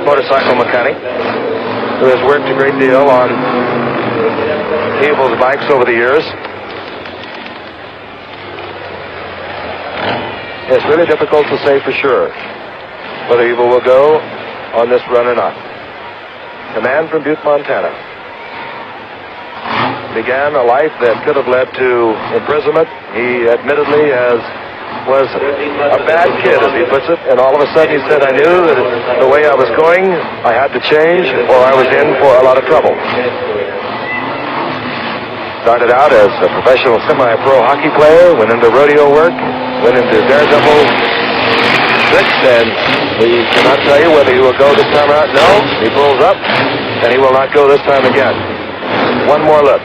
motorcycle mechanic who has worked a great deal on Knievel's bikes over the years. It's really difficult to say for sure whether Knievel will go on this run or not. The man from Butte, Montana, began a life that could have led to imprisonment. He admittedly was a bad kid, as he puts it, and all of a sudden he said, I knew that the way I was going, I had to change, or I was in for a lot of trouble. Started out as a professional semi-pro hockey player, went into rodeo work, went into daredevil tricks, and we cannot tell you whether he will go this time out. No, he pulls up, and he will not go this time again. One more look.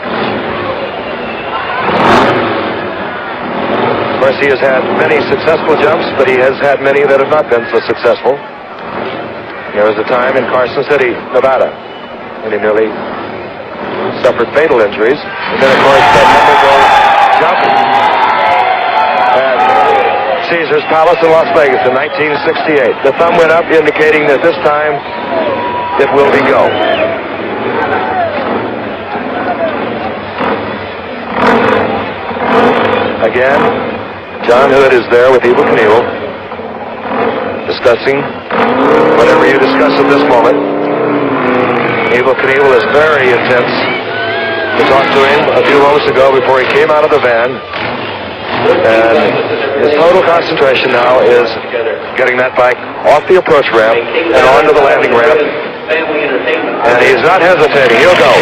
Of course, he has had many successful jumps, but he has had many that have not been so successful. There was a time in Carson City, Nevada, when he nearly suffered fatal injuries. And then, of course, that memorable jump at Caesar's Palace in Las Vegas in 1968. The thumb went up, indicating that this time it will be go. Again, John Hood is there with Evel Knievel, discussing whatever you discuss at this moment. Evel Knievel is very intense. We talked to him a few moments ago before he came out of the van, and his total concentration now is getting that bike off the approach ramp and onto the landing ramp, and he's not hesitating. He'll go.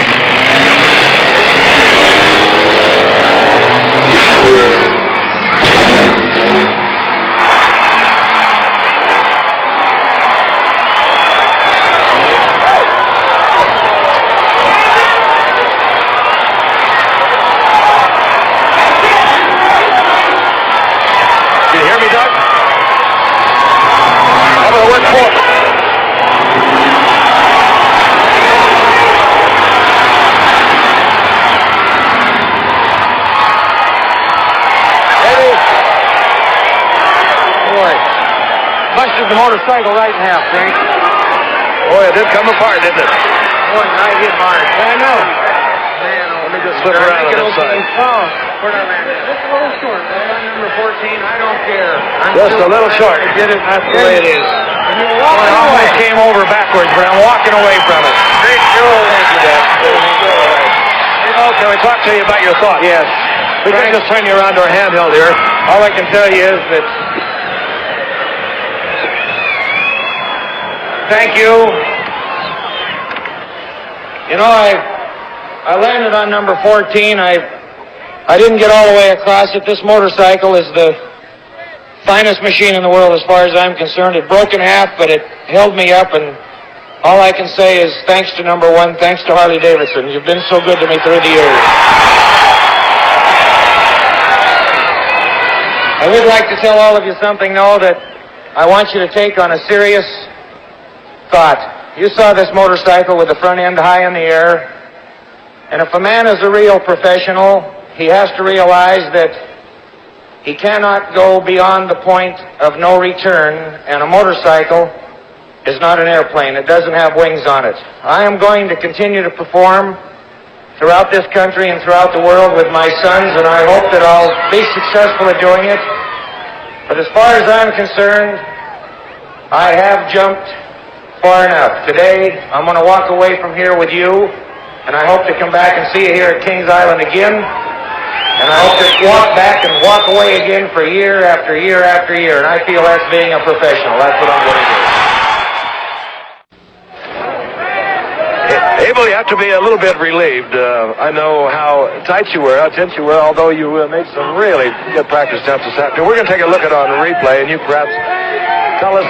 The motorcycle right in half, Frank. Boy, it did come apart, didn't it? Boy, I hit hard. I know. Man, let me just slip around on this side. Oh, where'd I land? Just a little short. I'm number 14. I don't care. Just a little short. I did it. That's the way it is. I almost came over backwards, but I'm walking away from it. Great show. Thank you, Dad. Oh, can we talk to you about your thoughts? Yes. We can just turn you around to our handheld here. All I can tell you is that thank you. You know, I landed on number 14. I didn't get all the way across it. This motorcycle is the finest machine in the world as far as I'm concerned. It broke in half, but it held me up, and all I can say is thanks to number one, thanks to Harley Davidson. You've been so good to me through the years. I would like to tell all of you something, though, that I want you to take on a serious thought. You saw this motorcycle with the front end high in the air, and if a man is a real professional, he has to realize that he cannot go beyond the point of no return, and a motorcycle is not an airplane. It doesn't have wings on it. I am going to continue to perform throughout this country and throughout the world with my sons, and I hope that I'll be successful at doing it. But as far as I'm concerned, I have jumped far enough. Today, I'm going to walk away from here with you, and I hope to come back and see you here at Kings Island again. And I hope to walk back and walk away again for year after year after year. And I feel that's being a professional. That's what I'm going to do. Abel, you have to be a little bit relieved. I know how tight you were, how tense you were, although you made some really good practice jumps this afternoon. We're going to take a look at it on the replay, and you perhaps tell us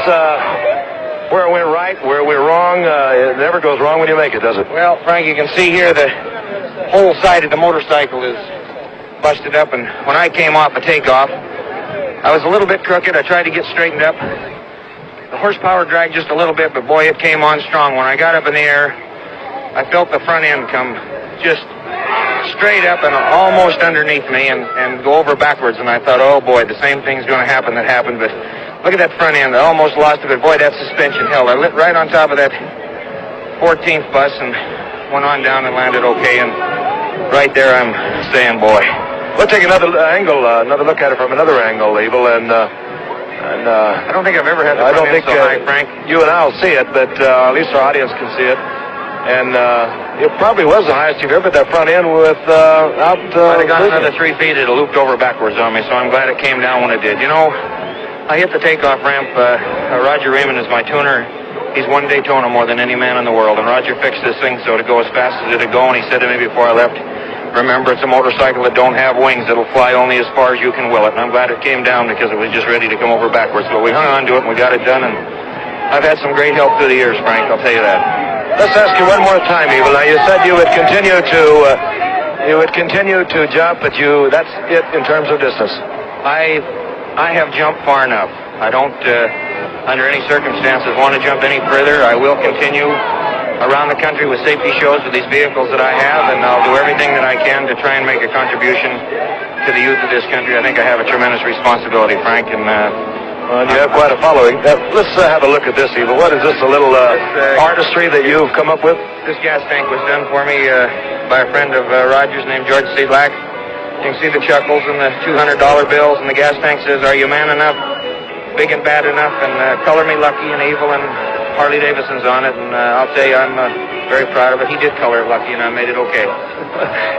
where it went right, where it went wrong. It never goes wrong when you make it, does it? Well, Frank, you can see here the whole side of the motorcycle is busted up, and when I came off a takeoff, I was a little bit crooked. I tried to get straightened up. The horsepower dragged just a little bit, but boy, it came on strong. When I got up in the air, I felt the front end come just straight up and almost underneath me and go over backwards, and I thought, oh boy, the same thing's going to happen that happened, but Look at that front end. I almost lost it, but boy, that suspension held. I lit right on top of that 14th bus and went on down and landed okay. And right there, I'm saying, boy. We'll take another angle, another look at it from another angle, Evil, and I don't think I've ever had the front end so high, Frank. You and I'll see it, but at least our audience can see it. And it probably was the highest you've ever hit that front end without... If I'd got another 3 feet, it looped over backwards on me, so I'm glad it came down when it did. You know, I hit the takeoff ramp. Roger Raymond is my tuner. He's won Daytona more than any man in the world, and Roger fixed this thing so to go as fast as it'd go, and he said to me before I left, remember, it's a motorcycle that don't have wings. It'll fly only as far as you can will it. And I'm glad it came down because it was just ready to come over backwards. But we hung on to it and we got it done. And I've had some great help through the years, Frank. I'll tell you that. Let's ask you one more time, Evil. Now, you said you would continue to jump, but that's it in terms of distance. I have jumped far enough. I don't, under any circumstances, want to jump any further. I will continue around the country with safety shows with these vehicles that I have, and I'll do everything that I can to try and make a contribution to the youth of this country. I think I have a tremendous responsibility, Frank, and well, you have quite a following. Let's have a look at this, Evil. What is this, a little artistry that you've come up with? This gas tank was done for me by a friend of Roger's named George Sedlak. You can see the chuckles and the $200 bills, and the gas tank says, "Are you man enough, big and bad enough, and color me Lucky and Evil," and Harley Davidson's on it, and I'll tell you, I'm very proud of it. He did color it Lucky, and I made it okay.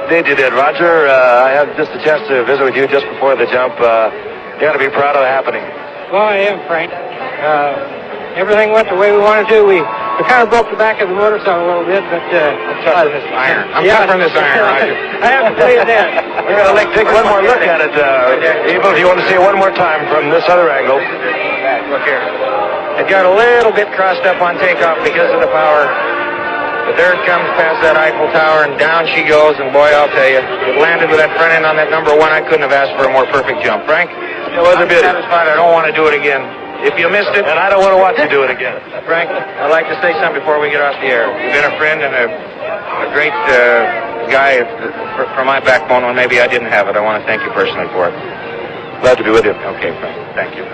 Indeed you did, Roger. I had just a chance to visit with you just before the jump. You got to be proud of the happening. Well, I am, Frank. Everything went the way we wanted to. We kind of broke the back of the motorcycle a little bit, but... I'm tough from this iron. I'm tough from this iron, Roger. I have to tell you that. We're going to take one more look at it, Evil, if you want to see it one more time from this other angle. Look here. It got a little bit crossed up on takeoff because of the power. But there it comes past that Eiffel Tower, and down she goes, and boy, I'll tell you, it landed with that front end on that number 1. I couldn't have asked for a more perfect jump. Frank, it was a bit satisfied. I don't want to do it again. If you missed it, and I don't want to watch you do it again. Frank, I'd like to say something before we get off the air. You've been a friend and a great guy for my backbone when maybe I didn't have it. I want to thank you personally for it. Glad to be with you. Okay, Frank. Thank you.